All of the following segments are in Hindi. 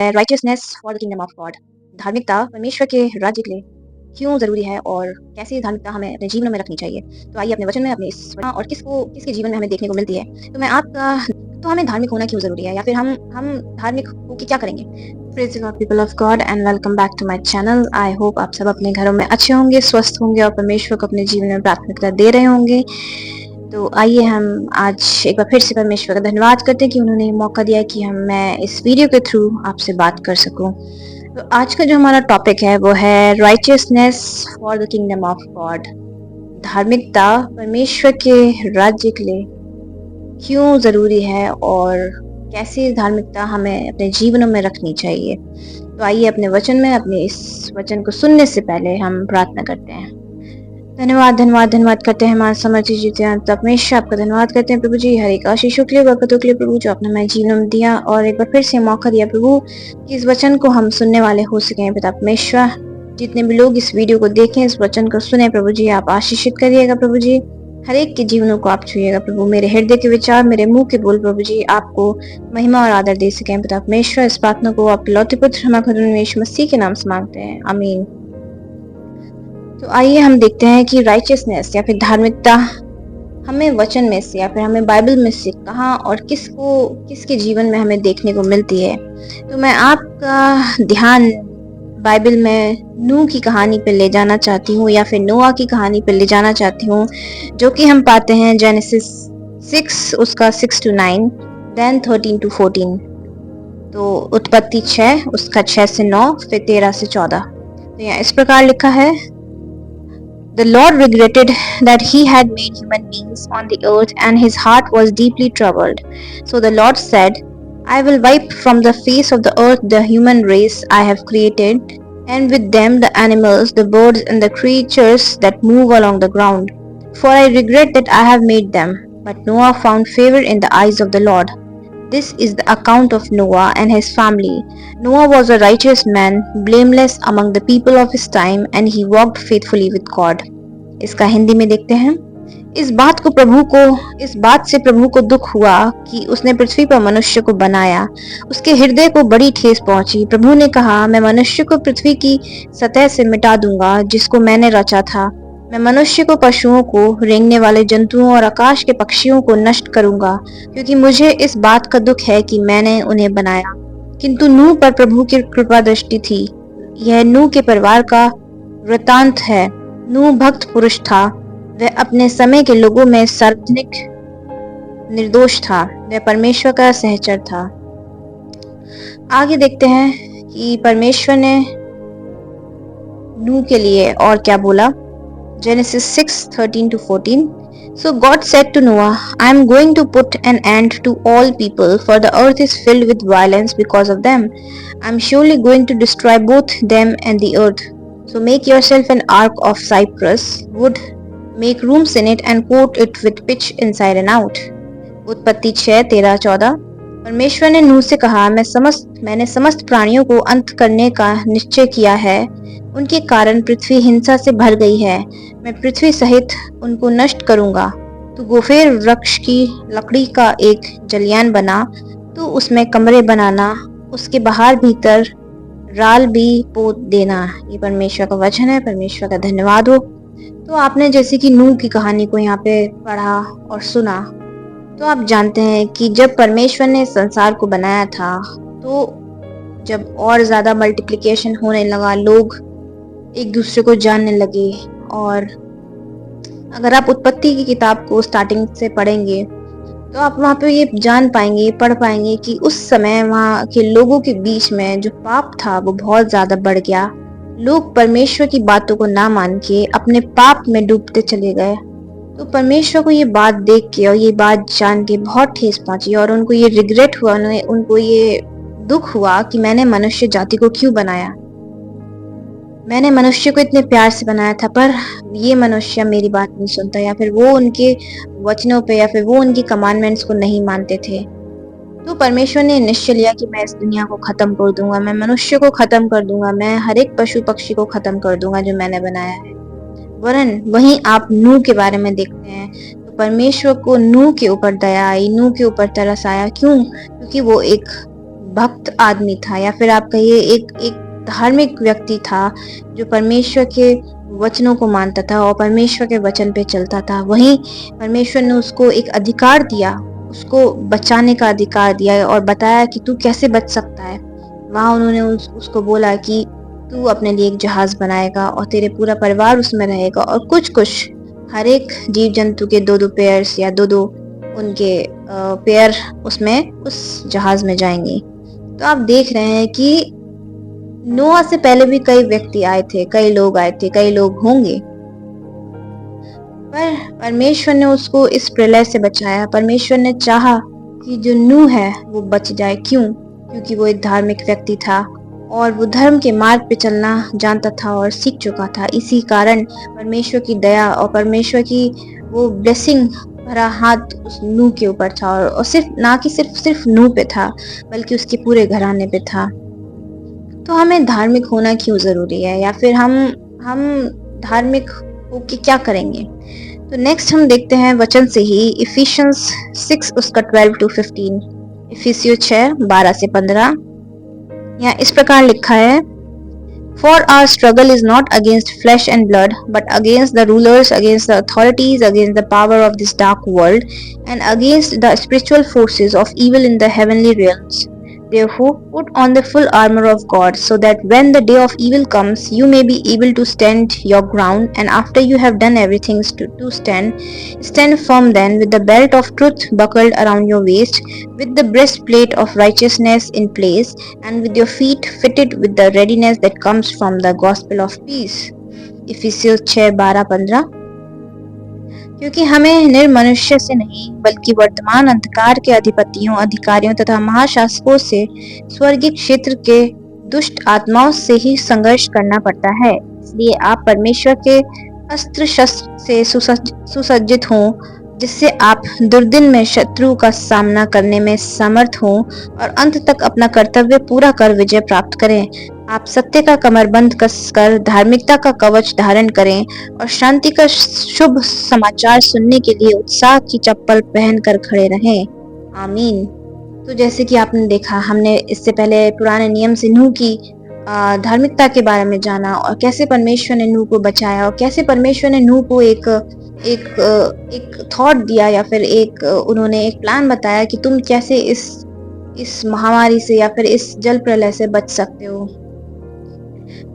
Righteousness for the kingdom of God. धार्मिकता परमेश्वर के राज्य के लिए क्यों ज़रूरी है और कैसे धार्मिकता हमें अपने जीवन में रखनी चाहिए। तो आइए अपने वचन में अपने इस और किसके जीवन में हमें देखने को मिलती है। तो हमें धार्मिक होना क्यों ज़रूरी है या फिर हम धार्मिक होके क्या करेंगे। Praise the Lord people of God and welcome back to my channel. I hope आप सब अपने घरों में अच्छे होंगे, स्वस्थ होंगे और परमेश्वर को अपने जीवन में प्राथमिकता दे रहे होंगे। तो आइए हम आज एक बार फिर से परमेश्वर का धन्यवाद करते हैं कि उन्होंने मौका दिया कि मैं इस वीडियो के थ्रू आपसे बात कर सकूं। तो आज का जो हमारा टॉपिक है वो है righteousness for the kingdom of God. धार्मिकता परमेश्वर के राज्य के लिए क्यों ज़रूरी है और कैसी धार्मिकता हमें अपने जीवनों में रखनी चाहिए। तो आइए अपने वचन में अपने इस वचन को सुनने से पहले हम प्रार्थना करते हैं। धन्यवाद धन्यवाद धन्यवाद करते हैं हमारे समर्थी जीते हैं तो हमेशा आपका धन्यवाद करते हैं प्रभु जी, हर एक आशीषों के लिए, बरकतों के लिए प्रभु, जो आपने हमारे जीवन में दिया और एक बार फिर से मौका दिया प्रभु कि इस वचन को हम सुनने वाले हो सकें। पिता परमेश्वर, जितने भी लोग इस वीडियो को देखें, इस वचन को सुने प्रभु जी, आप आशीषित करिएगा प्रभु जी, हर एक के जीवनों को आप छुइएगा प्रभु। मेरे हृदय के विचार, मेरे मुंह के बोल प्रभु जी आपको महिमा और आदर दे सकें। पिता परमेश्वर, इस प्रार्थना को आप लौटे पुत्र हमारे यीशु मसीह के नाम से मांगते हैं, आमीन। तो आइए हम देखते हैं कि राइचियसनेस या फिर धार्मिकता हमें वचन में से या फिर हमें बाइबल में से कहाँ और किसके जीवन में हमें देखने को मिलती है। तो मैं आपका ध्यान बाइबल में नूह की कहानी पर ले जाना चाहती हूँ या फिर नोआ की कहानी पर ले जाना चाहती हूँ, जो कि हम पाते हैं जेनेसिस 6 उसका 6 to 9, देन 13 to 14। तो उत्पत्ति 6 उसका 6 से 9, फिर 13 से 14। तो यहाँ इस प्रकार लिखा है, The Lord regretted that he had made human beings on the earth, and his heart was deeply troubled. So the Lord said, I will wipe from the face of the earth the human race I have created, and with them the animals, the birds, and the creatures that move along the ground. For I regret that I have made them. But Noah found favor in the eyes of the Lord. This is the account of Noah and his family. Noah was a righteous man, blameless among the people of his time, and he walked faithfully with God. इसका हिंदी में देखते हैं। इस बात से प्रभु को दुख हुआ कि उसने पृथ्वी पर मनुष्य को बनाया। उसके हृदय को बड़ी ठेस पहुंची। प्रभु ने कहा, मैं मनुष्य को पृथ्वी की सतह से मिटा दूंगा जिसको मैंने रचा था। मैं मनुष्य को, पशुओं को, रेंगने वाले जंतुओं और आकाश के पक्षियों को नष्ट करूंगा, क्योंकि मुझे इस बात का दुख है कि मैंने उन्हें बनाया। किंतु नूह पर प्रभु की कृपा दृष्टि थी। यह नूह के परिवार का वृतांत है। नूह भक्त पुरुष था। वह अपने समय के लोगों में सार्वजनिक निर्दोष था। वह परमेश्वर का सहचर था। आगे देखते हैं कि परमेश्वर ने नूह के लिए और क्या बोला। Genesis 6:13 to 14. So God said to Noah, I am going to put an end to all people, for the earth is filled with violence because of them. I am surely going to destroy both them and the earth. So make yourself an ark of cypress wood, make rooms in it and coat it with pitch inside and out. उत्पत्ति 6:13-14। परमेश्वर ने नूह से कहा, मैंने समस्त प्राणियों को अंत करने का निश्चय किया है। उनके कारण पृथ्वी हिंसा से भर गई है। मैं पृथ्वी सहित उनको नष्ट करूंगा। तू गोफेर वृक्ष की लकड़ी का एक जलियान बना, तू उसमें कमरे बनाना, उसके बाहर भीतर राल भी पोत देना। ये परमेश्वर का वचन है। परमेश्वर का धन्यवाद हो। तो आपने जैसे कि नूह की कहानी को यहाँ पे पढ़ा और सुना, तो आप जानते हैं कि जब परमेश्वर ने संसार को बनाया था, तो जब और ज्यादा मल्टीप्लिकेशन होने लगा, लोग एक दूसरे को जानने लगे। और अगर आप उत्पत्ति की किताब को स्टार्टिंग से पढ़ेंगे तो आप वहाँ पे ये जान पाएंगे, पढ़ पाएंगे कि उस समय वहाँ के लोगों के बीच में जो पाप था वो बहुत ज्यादा बढ़ गया। लोग परमेश्वर की बातों को ना मान के अपने पाप में डूबते चले गए। तो परमेश्वर को ये बात देख के और ये बात जान के बहुत ठेस पहुंची और उनको ये रिग्रेट हुआ, उनको ये दुख हुआ कि मैंने मनुष्य जाति को क्यों बनाया। मैंने मनुष्य को इतने प्यार से बनाया था, पर ये मनुष्य मेरी बात नहीं सुनता, या फिर वो उनके वचनों पे या फिर वो उनकी कमांडमेंट्स को नहीं मानते थे। तो परमेश्वर ने निश्चय लिया कि मैं इस दुनिया को खत्म कर दूंगा, मैं मनुष्य को खत्म कर दूंगा, मैं हर एक पशु पक्षी को खत्म कर दूंगा जो मैंने बनाया है। वरन वहीं आप नूह के बारे में देखते हैं, तो परमेश्वर को नूह के ऊपर दया आई, नूह के ऊपर तरस आया। क्यों? क्योंकि वो एक भक्त आदमी था, या फिर आप कहिए एक धार्मिक व्यक्ति था जो परमेश्वर के वचनों को मानता था और परमेश्वर के वचन पे चलता था। वहीं परमेश्वर ने उसको एक अधिकार दिया, उसको बचाने का अधिकार दिया और बताया कि तू कैसे बच सकता है। वहाँ उन्होंने उसको बोला कि तू अपने लिए एक जहाज बनाएगा और तेरे पूरा परिवार उसमें रहेगा, और कुछ हर एक जीव जंतु के 2-2 पेयर्स या 2-2 उनके पेयर उसमें उस जहाज में जाएंगे। तो आप देख रहे हैं कि नोआ से पहले भी कई व्यक्ति आए थे, कई लोग आए थे, कई लोग होंगे, पर परमेश्वर ने उसको इस प्रलय से बचाया। परमेश्वर ने चाहा कि जो नूह है वो बच जाए। क्यों? क्योंकि वो एक धार्मिक व्यक्ति था और वो धर्म के मार्ग पे चलना जानता था और सीख चुका था। इसी कारण परमेश्वर की दया और परमेश्वर की वो ब्लेसिंग भरा हाथ उस नूह के ऊपर था, और सिर्फ ना कि सिर्फ नूह पे था, बल्कि उसके पूरे घराने पे था। तो हमें धार्मिक होना क्यों ज़रूरी है, या फिर हम धार्मिक होके क्या करेंगे? तो नेक्स्ट हम देखते हैं वचन से ही इफिशियंस 6 उसका 12 to 15। इफिसियो 6 12 से 15 यहाँ इस प्रकार लिखा है, For our struggle is not against flesh and blood, but against the rulers, against the authorities, against the power of this dark world, and against the spiritual forces of evil in the heavenly realms. Therefore, put on the full armor of God, so that when the day of evil comes, you may be able to stand your ground, and after you have done everything to stand firm then, with the belt of truth buckled around your waist, with the breastplate of righteousness in place, and with your feet fitted with the readiness that comes from the gospel of peace। Ephesians 6:12-15। क्योंकि हमें निर्मनुष्य से नहीं, बल्कि वर्तमान अंधकार के अधिपतियों, अधिकारियों तथा महाशासकों से, स्वर्गीय क्षेत्र के दुष्ट आत्माओं से ही संघर्ष करना पड़ता है। इसलिए आप परमेश्वर के अस्त्र शस्त्र से सुसज्जित हों, जिससे आप दुर्दिन में शत्रु का सामना करने में समर्थ हों और अंत तक अपना कर्तव्य पूरा कर विजय प्राप्त करें। आप सत्य का कमरबंद कसकर धार्मिकता का कवच धारण करें और शांति का शुभ समाचार सुनने के लिए उत्साह की चप्पल पहनकर खड़े रहें। आमीन। तो जैसे कि आपने देखा, हमने इससे पहले पुराने नियम से नूह की धार्मिकता के बारे में जाना, और कैसे परमेश्वर ने नूह को बचाया, और कैसे परमेश्वर ने नूह को एक थॉट दिया, या फिर उन्होंने एक प्लान बताया कि तुम कैसे इस महामारी से या फिर इस जल प्रलय से बच सकते हो।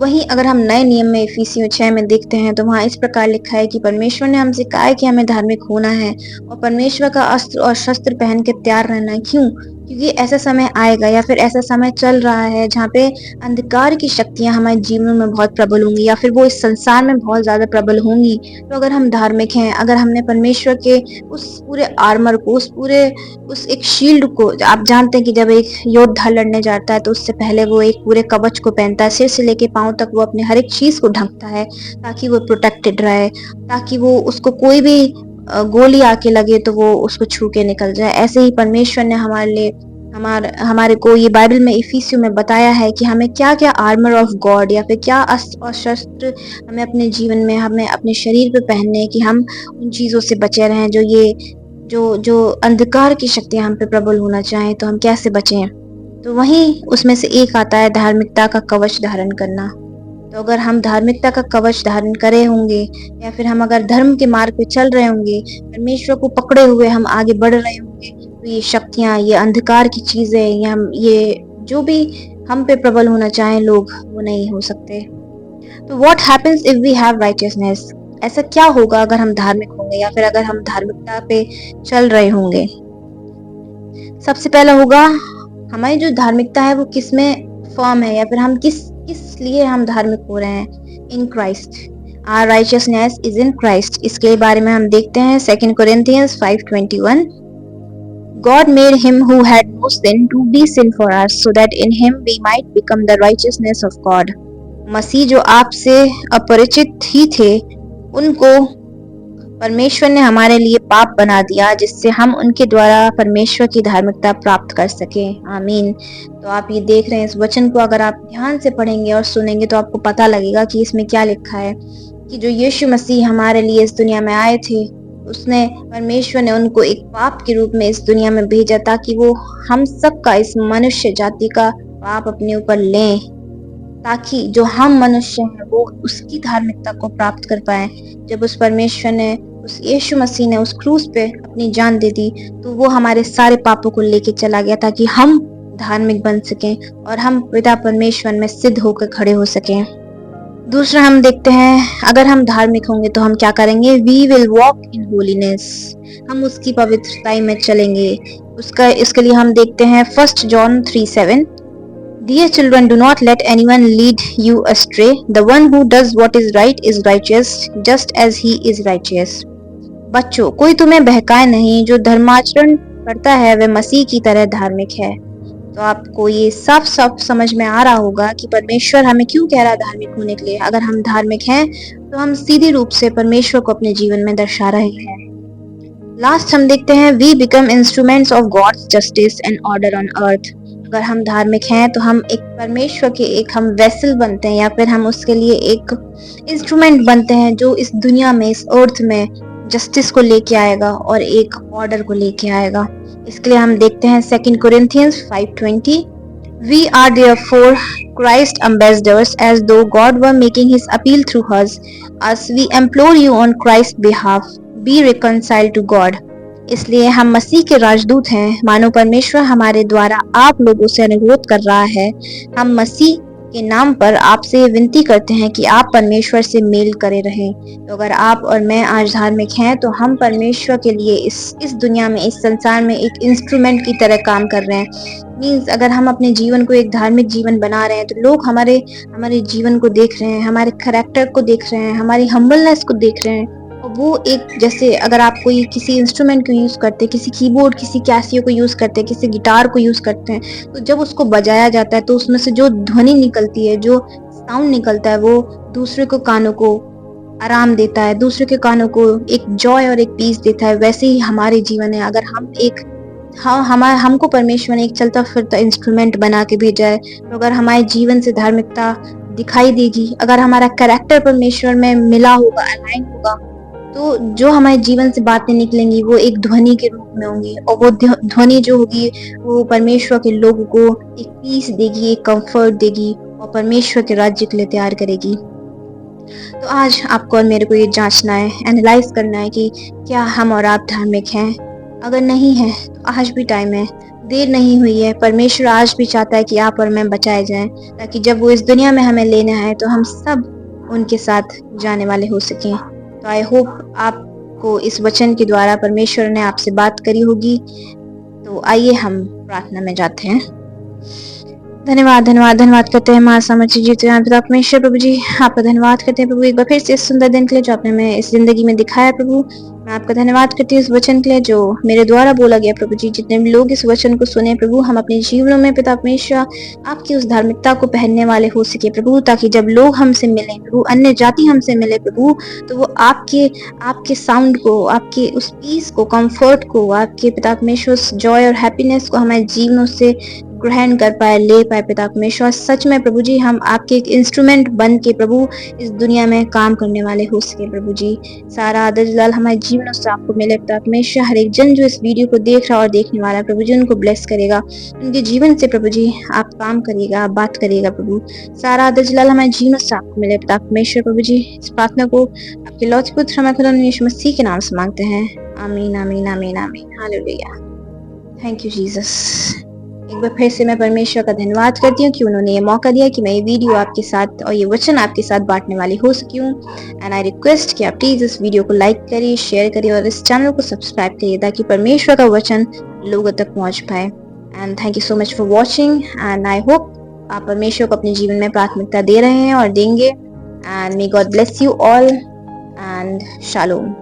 वहीं अगर हम नए नियम में इफिसियों 6 में देखते हैं, तो वहाँ इस प्रकार लिखा है कि परमेश्वर ने हमसे कहा है कि हमें धार्मिक होना है और परमेश्वर का अस्त्र और शस्त्र पहन के तैयार रहना है। क्यों? क्योंकि ऐसा समय आएगा, या फिर ऐसा समय चल रहा है जहाँ पे अंधकार की शक्तियां हमारे जीवनों में बहुत प्रबल होंगी, या फिर वो इस संसार में बहुत ज्यादा प्रबल होंगी। तो अगर हम धार्मिक हैं, अगर हमने परमेश्वर के उस पूरे आर्मर को, उस एक शील्ड को, आप जानते हैं कि जब एक योद्धा लड़ने जाता है तो उससे पहले वो एक पूरे कवच को पहनता है, सिर से लेके पांव तक वो अपने हर एक चीज को ढकता है ताकि वो प्रोटेक्टेड रहे, ताकि वो उसको कोई भी गोली आके लगे तो वो उसको छू के निकल जाए। ऐसे ही परमेश्वर ने हमारे लिए हमारे को ये बाइबल में इफिसियों में बताया है कि हमें क्या क्या आर्मर ऑफ गॉड या फिर क्या अस्त्र और शस्त्र हमें अपने जीवन में, हमें अपने शरीर पे पहनने, कि हम उन चीजों से बचे रहें जो अंधकार की शक्तियां हम पे प्रबल होना चाहें, तो हम कैसे बचें। तो वहीं उसमें से एक आता है धार्मिकता का कवच धारण करना। तो अगर हम धार्मिकता का कवच धारण करे होंगे, या फिर हम अगर धर्म के मार्ग पे चल रहे होंगे, परमेश्वर को पकड़े हुए हम आगे बढ़ रहे होंगे, तो ये शक्तियां, ये अंधकार की चीजें, या ये जो भी हम पे प्रबल होना चाहें लोग, वो नहीं हो सकते। तो what happens if we have righteousness? ऐसा क्या होगा अगर हम धार्मिक होंगे, या फिर अगर हम धार्मिकता पे चल रहे होंगे? सबसे पहला होगा, हमारी जो धार्मिकता है वो किस में फर्म है, या फिर हम किस किस लिए हम धार्मिक हो रहे हैं। In Christ, our righteousness is in Christ. इसके बारे में हम देखते हैं 2 Corinthians 5:21। God made him who had no sin to be sin for us, so that in him we might become the righteousness of God। मसीह जो आपसे अपरिचित ही थे, उनको परमेश्वर ने हमारे लिए पाप बना दिया, जिससे हम उनके द्वारा परमेश्वर की धार्मिकता प्राप्त कर सकें। आमीन। तो आप ये देख रहे हैं, इस वचन को अगर आप ध्यान से पढ़ेंगे और सुनेंगे तो आपको पता लगेगा कि इसमें क्या लिखा है, कि जो यीशु मसीह हमारे लिए इस दुनिया में आए थे, उसने परमेश्वर ने उनको एक पाप के रूप में इस दुनिया में भेजा ताकि वो हम सब का, इस मनुष्य जाति का पाप अपने ऊपर लें, ताकि जो हम मनुष्य हैं वो उसकी धार्मिकता को प्राप्त कर पाए। जब उस परमेश्वर ने, उस यीशु मसीह ने उस क्रूस पे अपनी जान दे दी, तो वो हमारे सारे पापों को लेके चला गया ताकि हम धार्मिक बन सकें और हम पिता परमेश्वर में सिद्ध होकर खड़े हो सकें। दूसरा हम देखते हैं, अगर हम धार्मिक होंगे तो हम क्या करेंगे? We will walk in holiness, हम उसकी पवित्रताई में चलेंगे। इसके लिए हम देखते हैं 1 John 3:7, Dear children, do not let anyone lead you astray. The one who does what is right is righteous, just as he is righteous. बच्चों, कोई तुम्हें बहकाए नहीं, जो धर्माचरण करता है वह मसीह की तरह धार्मिक है। तो आपको ये साफ साफ समझ में आ रहा होगा कि परमेश्वर हमें क्यों कह रहा है धार्मिक होने के लिए। अगर हम धार्मिक हैं तो हम सीधे रूप से परमेश्वर को अपने जीवन में दर्शा रहे हैं। लास्ट हम देखते हैं, we become instruments of God's justice and order on earth. अगर हम धार्मिक हैं तो हम एक परमेश्वर के एक हम वेसल बनते हैं, या फिर हम उसके लिए एक इंस्ट्रूमेंट बनते हैं जो इस दुनिया में, इस अर्थ में जस्टिस को लेके आएगा और एक ऑर्डर को लेके आएगा। इसके लिए हम देखते हैं 2 Corinthians 5:20, We are therefore Christ ambassadors, as though God were making his appeal through us. As we implore you on Christ's behalf, be reconciled to God. इसलिए हम मसीह के राजदूत हैं, मानो परमेश्वर हमारे द्वारा आप लोगों से अनुरोध कर रहा है। हम मसीह के नाम पर आपसे विनती करते हैं कि आप परमेश्वर से मेल करे रहें। तो अगर आप और मैं आज धार्मिक हैं तो हम परमेश्वर के लिए इस दुनिया में, इस संसार में एक इंस्ट्रूमेंट की तरह काम कर रहे हैं। मीन्स अगर हम अपने जीवन को एक धार्मिक जीवन बना रहे हैं तो लोग हमारे जीवन को देख रहे हैं, हमारे कैरेक्टर को देख रहे हैं, हमारी हम्बलनेस को देख रहे हैं। और वो एक, जैसे अगर आप कोई किसी इंस्ट्रूमेंट को यूज करते हैं, किसी कीबोर्ड, किसी कैसियो को यूज करते हैं, किसी गिटार को यूज करते हैं, तो जब उसको बजाया जाता है तो उसमें से जो ध्वनि निकलती है, जो साउंड निकलता है, वो दूसरे को कानों को आराम देता है, दूसरे के कानों को एक जॉय और एक पीस देता है। वैसे ही हमारे जीवन है। अगर हम एक, हाँ, हमको परमेश्वर ने एक चलता फिरता इंस्ट्रूमेंट बना के भेजा है, तो अगर हमारे जीवन से धार्मिकता दिखाई देगी, अगर हमारा कैरेक्टर परमेश्वर में मिला होगा, अलाइन होगा, तो जो हमारे जीवन से बातें निकलेंगी वो एक ध्वनि के रूप में होंगी, और वो ध्वनि जो होगी वो परमेश्वर के लोगों को एक पीस देगी, एक कंफर्ट देगी और परमेश्वर के राज्य के लिए तैयार करेगी। तो आज आपको और मेरे को ये जांचना है, एनालाइज करना है कि क्या हम और आप धार्मिक हैं। अगर नहीं है तो आज भी टाइम है, देर नहीं हुई है। परमेश्वर आज भी चाहता है कि आप और मैं बचाए जाएं, ताकि जब वो इस दुनिया में हमें लेने आए तो हम सब उनके साथ जाने वाले हो सकें। तो आई होप आपको इस वचन के द्वारा परमेश्वर ने आपसे बात करी होगी। तो आइए हम प्रार्थना में जाते हैं। धन्यवाद धन्यवाद धन्यवाद करते हैं माँ समझ जीते पिता परमेश्वर। प्रभु जी, आपका धन्यवाद करते हैं प्रभु, एक बार फिर से इस सुंदर दिन के लिए जो आपने हमें इस जिंदगी में दिखाया प्रभु। मैं आपका धन्यवाद करती हूँ इस वचन के लिए जो मेरे द्वारा बोला गया प्रभु जी। जितने भी लोग इस वचन को सुने प्रभु, हम अपने जीवनों में पिता परमेश्वर आपकी उस धार्मिकता को पहनने वाले हो सके प्रभु, ताकि जब लोग हमसे मिले प्रभु, अन्य जाति हमसे मिले प्रभु, तो वो आपके साउंड को, आपके उस पीस को, कंफर्ट को, आपके पिता परमेश्वर उस जॉय और हैप्पीनेस को हमारे जीवनों से ग्रहण कर पाए, ले पाए पिता परमेश्वर। सच में प्रभु जी, हम आपके एक इंस्ट्रूमेंट बन के प्रभु इस दुनिया में काम करने वाले हो सके प्रभु जी। सारा आदर जलाल हमारे जीवनों से आपको मिले पिता परमेश्वर। हर एक जन जो इस वीडियो को देख रहा और देखने वाला है प्रभु जी, उनको ब्लेस करेगा, उनके जीवन से प्रभु जी आप काम करिएगा, आप बात करिएगा प्रभु। सारा आदर जलाल हमारे जीवनों से आपको मिले पिता परमेश्वर। प्रभु जी, इस प्रार्थना को आपके लौकिक पुत्र हमारे खुदा यीशु मसीह के नाम से मांगते हैं। आमीन आमीन आमीन आमीन। हालेलुया। Thank you Jesus. एक बार फिर से मैं परमेश्वर का धन्यवाद करती हूँ कि उन्होंने ये मौका दिया कि मैं ये वीडियो आपके साथ और ये वचन आपके साथ बांटने वाली हो सकी हूँ। एंड आई रिक्वेस्ट कि आप प्लीज इस वीडियो को लाइक करिए, शेयर करिए और इस चैनल को सब्सक्राइब करिए, ताकि परमेश्वर का वचन लोगों तक पहुंच पाए। And thank you so much for watching, and I hope आप परमेश्वर को अपने जीवन में प्राथमिकता दे रहे हैं और देंगे। And may God bless you all and shalom.